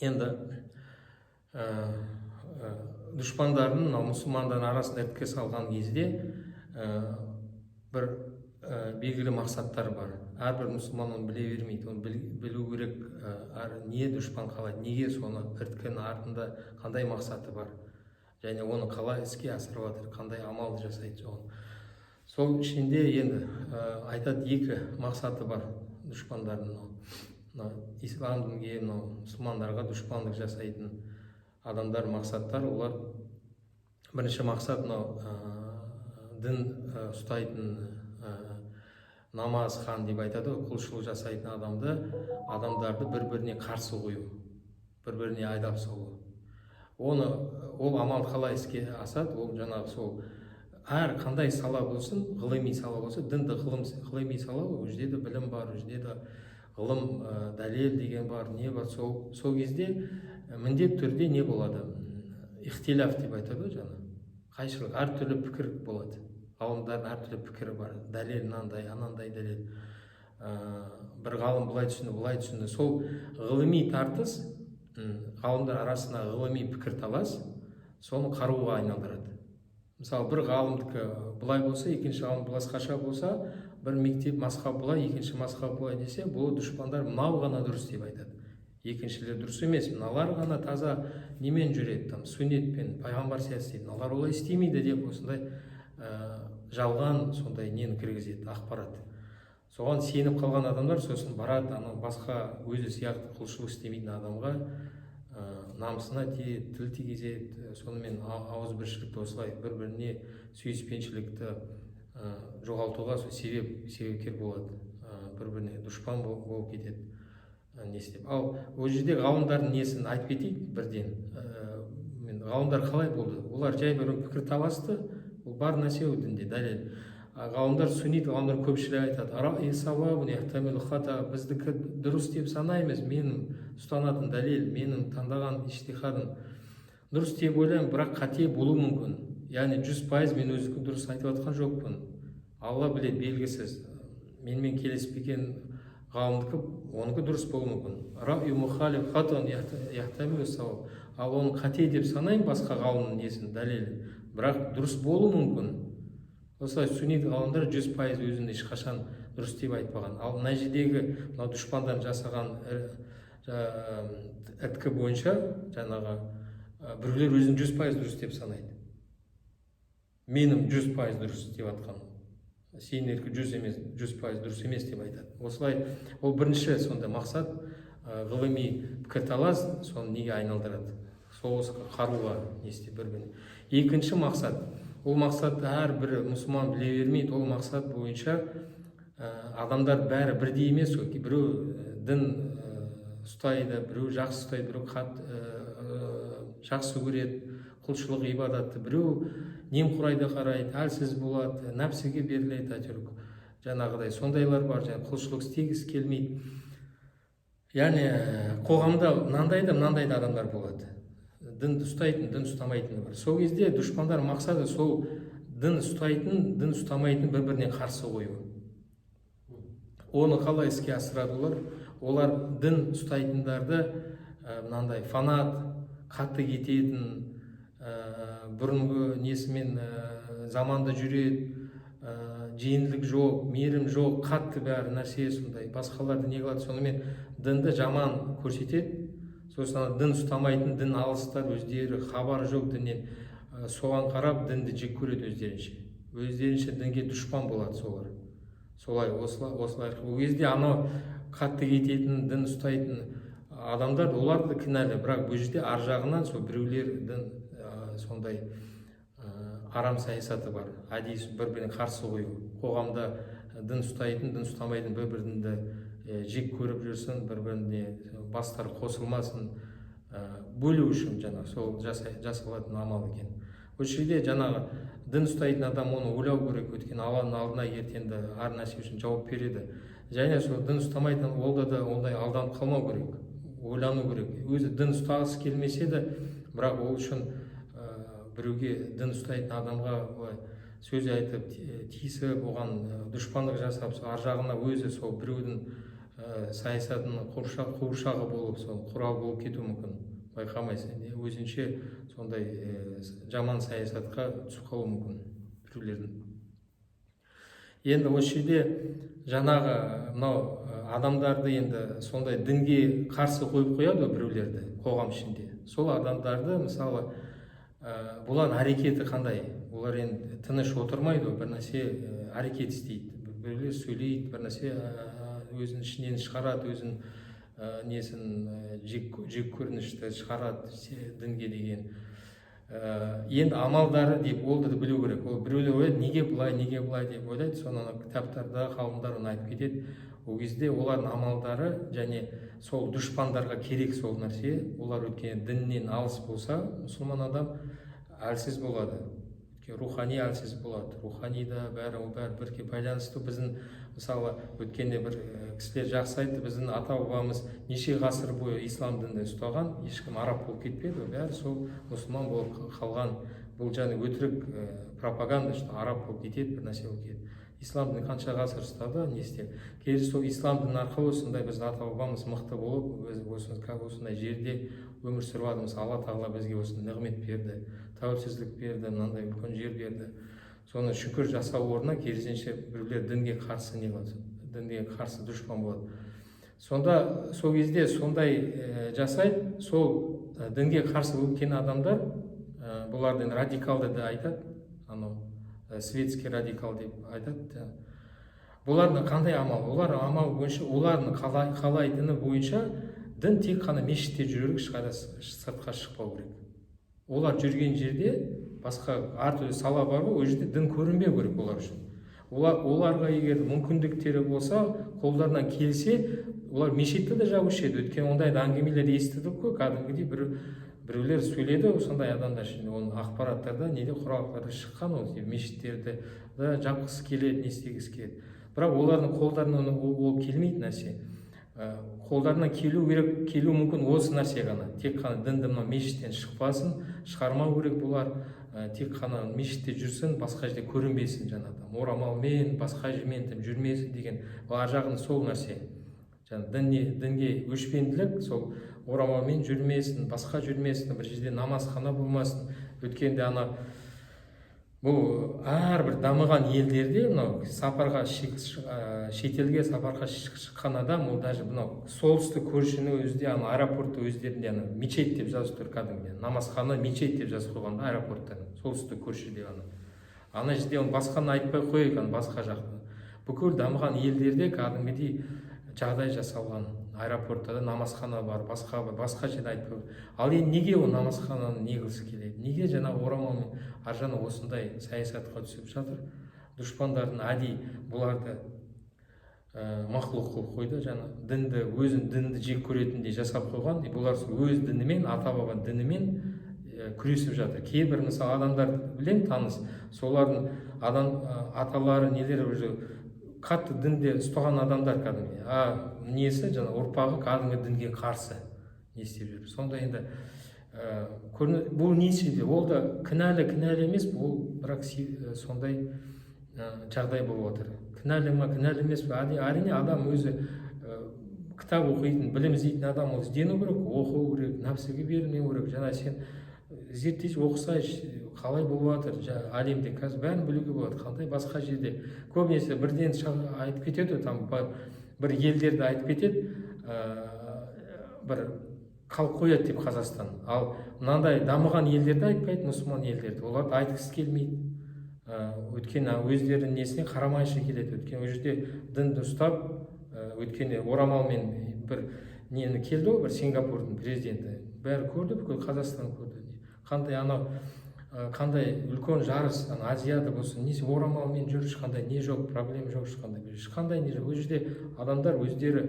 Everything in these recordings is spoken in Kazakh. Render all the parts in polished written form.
енді дұшпандарын мынау мұсылмандардың арасында іріткі салған кезде бір белгілі мақсаттар бар. Әрбір мұсылман оны біле бермейді, оны білу керек. Не дұшпан қалайды, неге соны іріткінің артында қандай мақсаты бар, және оны қалай іске асырып жатыр, қандай амал жасайды соны. Сол ішінде енді айтады, екі мақсаты бар дұшпандардың. Ислам дінге, мұсылмандарға дұшпандық жасайтын адамдар мақсаттар. Олар бірінші мақсат дін ұстайтын намаз хан деп айтады, құлшылық жасайтын адамдарды бір-біріне қарсы қою, бір-біріне айдап салу. Ол амал қалай іске асады? Ол жаңағы сол әр қандай сала болсын, ғылыми сала болса, дінді ғылыми сала, ол жерде де білім бар, ол жерде де ғылым, дәлел деген бар, не бар. Сол кезде міндет түрде не болады? Ихтиляф деп айтады, жаңа қайшылық, әртүрлі пікір болады. Ғалымдардың әртүрлі пікірі бар. Дәлел мынандай, анандай дәлел. Бір ғалым былай түсінді, былай түсінді. Сол ғылыми тартыс, ғалымдар арасында ғылыми пікір талас, соны қаруға айналдырады. Мысалы, бір ғалымдікі былай болса, екінші ғалым басқаша болса, бір мектеп масқа былай, екінші масқа былай десе, бұл дұшпандар мынау ғана дұрыс деп айтады. Екіншілер дұрыс емес, мыналар ғана таза немен жүреді, сүннетпен, пайғамбар сияқты істейді, мыналар олай істемейді деп осындай жалған сондай нені кіргізеді, ақпарат. Соған сеніп қалған адамдар сосын барады, басқа өзі сияқты құлшылық істемейтін адамға намысына тиеді, тіл тигізеді, сонымен ауызбіршілікті осылай бір-біріне сүйіспеншілікті жоғалтуға себепкер болады, бір-біріне дұшпан болып кетеді. Не істеп. Ал ол жерде ғалымдардың несін айтып кетейік бірден. Ғалымдар қалай болды? Олар жай бір пікір таласты, ол бар нәрсе ол дінде дәлел. Ғалымдар сүннит, ғалымдар көпшілігі айтады, біздікі дұрыс деп санаймыз, менің ұстанатын дәлел, менің таңдаған иштихадым дұрыс деп ойлаймын, бірақ қате болуы мүмкін. Яғни 100% мен өздікі дұрыс айтып жатқан жоқпын. Алла біледі, белгісіз. Менімен келіспеген ғалымдікі, оныкі дұрыс болуы мүмкін. Ал оны қате деп санаймын, басқа ғалымның несін, дәлелі, бірақ дұрыс болуы мүмкін. Осылай сүннит ғалымдар 100% өзін ешқашан дұрыс деп айтпаған. Ал мына жердегі дұшпандар жасаған іріткі бойынша жаңағы біреулер өзін 100% дұрыс деп санайды. Менің 100% дұрыс деп атқан. Сенеркі 100% дұрыс емес деп айтады. Осылай, ол бірінші сонда мақсат, ғылыми пікірталас, соны неге айналдырады? Соғысқа, қаруға, не істеп бір-біріне. Екінші мақсат, ол мақсат әрбір мұсылман біле бермейді. Ол мақсат бойынша адамдар бәрі бірдей емес. Біреу дін ұстайды, біреу жақсы ұстайды, біреу жақсы көреді, құлшылық ибадатты, біреу немқұрайды қарайды, әлсіз болады, нәпсіге беріледі, әйтеуір жаңағыдай сондайлар бар, құлшылық істегісі келмейді. Яғни қоғамда мынандай да адамдар болады. Дінді ұстайтын, дін ұстамайтын бар. Сол кезде дұшпандар мақсаты сол дін ұстайтын, дін ұстамайтын бір-біріне қарсы қою. Оны қалай іске асырады олар? Олар дін ұстайтындарды мынандай фанат, қатты кететін, бұрынғы несімен заманда жүреді, жеңілдік жоқ, мейірім жоқ, қатты бәрі нәрсе сондай. Басқаларды не қылады? Сонымен дінді жаман көрсетеді. Сосын дін ұстамайтын, дін алыстар, өздері хабар жоқ діннен, соған қарап дінді жек көреді өздерінше. Өздерінше дінге дұшпан болады солар. Солай, осылай. Ол кезде анау қатты кететін, дін ұстайтын адамдар, оларды кінәлі, бірақ бұл жерде ар жағынан сол біреулердің сондай арам саясаты бар. Әдейі бір-біріне қарсы қою. Қоғамда дін ұстайтын, дін ұстамайтын бір-бірінді жек көріп жүрсін, бір-біріне бастар қосылмасын, бөлу үшін жаңағы сол жасалатын амал екен. Осы жерде жаңағы дін ұстайтын адам оны ойлау керек, өйткені Алланың алдына ертеңді әр нәрсе үшін жауап береді. Және сол дін ұстамайтын олда да ондай алданып қалмау керек, ойлану керек. Өзі дін ұстағысы келмесе де, бірақ ол үшін біреуге дін ұстайтын адамға сөз айтып, тиісіп, оған дұшпандық жасап, ар жағына өзі сол біреудің саясатының қуыршағы болып, сол құрал болып кетуі мүмкін. Байқамайсың, өзінше сондай жаман саясатқа түсіп қалуы мүмкін біреулердің. Енді осы жерде жаңағы мынау адамдарды енді сондай дінге қарсы қойып қояды біреулерді қоғам ішінде. Сол адамдарды мысалы бұлар әрекеті қандай? Олар енді тыныш отырмайды, бір нәрсе әрекет істейді. Біреулер сөйлейді, бір нәрсе өзінің ішінен шығарады, өзінің несін жек көрінішті шығарады дінге деген. Енді амалдары деп олды да білу керек. Ол біреулер ойлайды, неге бұлай деп ойлайды. Соны кітаптарда ғалымдар оны айтып кетеді. Ол кезде олардың амалдары және сол дұшпандарға керек сол нәрсе. Олар өткен діннен алыс болса, мұсылман адам әлсіз болады. Рухани әлсіз болады. Рухани да бәрі бірге байланысты. Біздің мысалы өткенде бір кісілер жақсы айтты, біздің ата-бабамыз неше ғасыр бойы ислам дінін ұстаған, ешкім араб болып кетпеді, бәрі сол мұсылман болып қалған. Бұл және өтірік пропаганда, что араб болып кетеді, бір нәрсе болып кетеді. Ислам дінін қанша ғасыр ұстады, не істеді? Кейде сол ислам дінін арқылы осындай біздің ата-бабамыз мықты болып, осындай жерде өмір сүріп жатырмыз. Алла тағала бізге осындай нығмет берді, тәуелсіздік берді, мынандай үлкен жер берді. Соны шүкір жасау орнына керісінше біреулер дінге қарсы не қылады, дінге қарсы дұшпан болады. Сонда сол кезде сондай жасайды, сол дінге қарсы өткен адамдар, бұлардың радикалды да айтады, анау светский радикал деп айтады. Бұлардың қандай амал? Олар амал бойынша, олардың қалайтыны бойынша дін тек қана мешітте жүру керек, сыртқа шықпау керек. Олар жүрген жерде басқа әртүрлі сала бар ғой, ол жерде дін көрінбеу керек олар үшін. Оларға егер мүмкіндіктері болса, қолдарынан келсе, олар мешітті де жабушы еді. Өткен ондай әңгімелер естідік қой, кәдімгідей біреулер сөйледі, сондай адамдар ішінде, оның ақпараттарда неде құралдары шыққан, ол мешіттерді жапқысы келеді, не істегісі келеді. Бірақ олардың қолдарынан ол келмейді нәрсе. Қолдарынан келу мүмкін осы нәрсе ғана. Тек қана дінді мешіттен шықпасын, шығармау керек бұлар. Тек қана мешітте жүрсін, басқа жерде көрінбесін жаңағыдан. Орамалмен, басқа жермен жүрмесін деген. Ар жағында сол нәрсе. Дінге өшпенділік, сол орамалмен жүрмесін, басқа жүрмесін, бір жерде намазхана болмасын. Өткенде бұл әрбір дамыған елдерде сапарға шетелге сапарға шыққан адам, ол даже солтүстік көршіні өзде аэропортта өздерінде мечеть деп жазып тұр, кәдімгі намазхана мечеть деп жазып қойған да аэропортта, солтүстік көршіде ана жерде оны басқаны айтпай қойып, басқа жақта. Бүкіл дамыған елдерде кәдімгідей жағдай жасалған, аэропортта намазхана бар, басқа жерде айтпай. Ал енді неге ол намазхананы негізі келеді? Неге жаңағы орамалмен аржаны осындай саясатқа түсіп жатыр? Дұшпандардың әдейі бұларды мақлұқ қылып қойды, дінді жек көретіндей жасап қойған. Бұлар өз дінімен, ата-баба дінімен күресіп жатыр. Кейбір мысалы адамдар білем, таныс, солардың аталары нелері уже қатты дінде ұстаған адамдар кәдімгі. Несі ұрпағы кәдімгі дінге қарсы не істеп жүр. Сонда енді бұл несінде, ол да кінәлі емес, ол бірақ сондай жағдай болып отыр. Кінәлі емес, әрине адам өзі кітап оқитын, білім іздейтін адам ол іздену керек, оқу керек, нәпсіге бермеу керек. Жаңа сен зерттейші, оқысайшы, қалай болып жатыр әлемде, қазір бәрін білуге болады, қандай басқа жерде. Көбінесе бірден айтып кетеді, бір елдерді айтып кетеді, бір қалып қояды деп Қазақстан. Ал мынандай дамыған елдерді айтпайды, мұсылман елдерді. Оларды айтқысы келмейді. Өйткені өздерінің несіне қарамайшы келеді. Өйткені ол жерде дінді ұстап, өйткені орамалмен бір нені келді, бір Сингапурдың президенті. Бәрі көрді, бүкіл Қазақстан көрді. Қандай үлкен жарыс, Азияда болсын, несі орамалмен жүр, ешқандай не жоқ, проблема жоқ, ешқандай не жоқ. Ол жерде адамдар өздері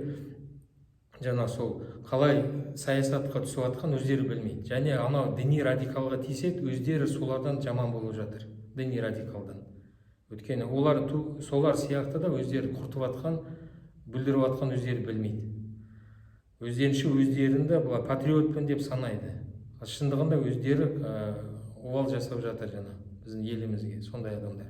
жаңа сол қалай саясатқа түсіп жатқан өздері білмейді. Және діни радикалға тиіседі, өздері солардан жаман болып жатыр, діни радикалдан. Өйткені олар солар сияқты да өздері құртып жатқан, бүлдіріп жатқан өздері білмейді. Өздерінше өздерінде бұлар патриотпын деп санайды. Шындығында өздері овал жасап жатыр біздің елімізге сондай адамдар.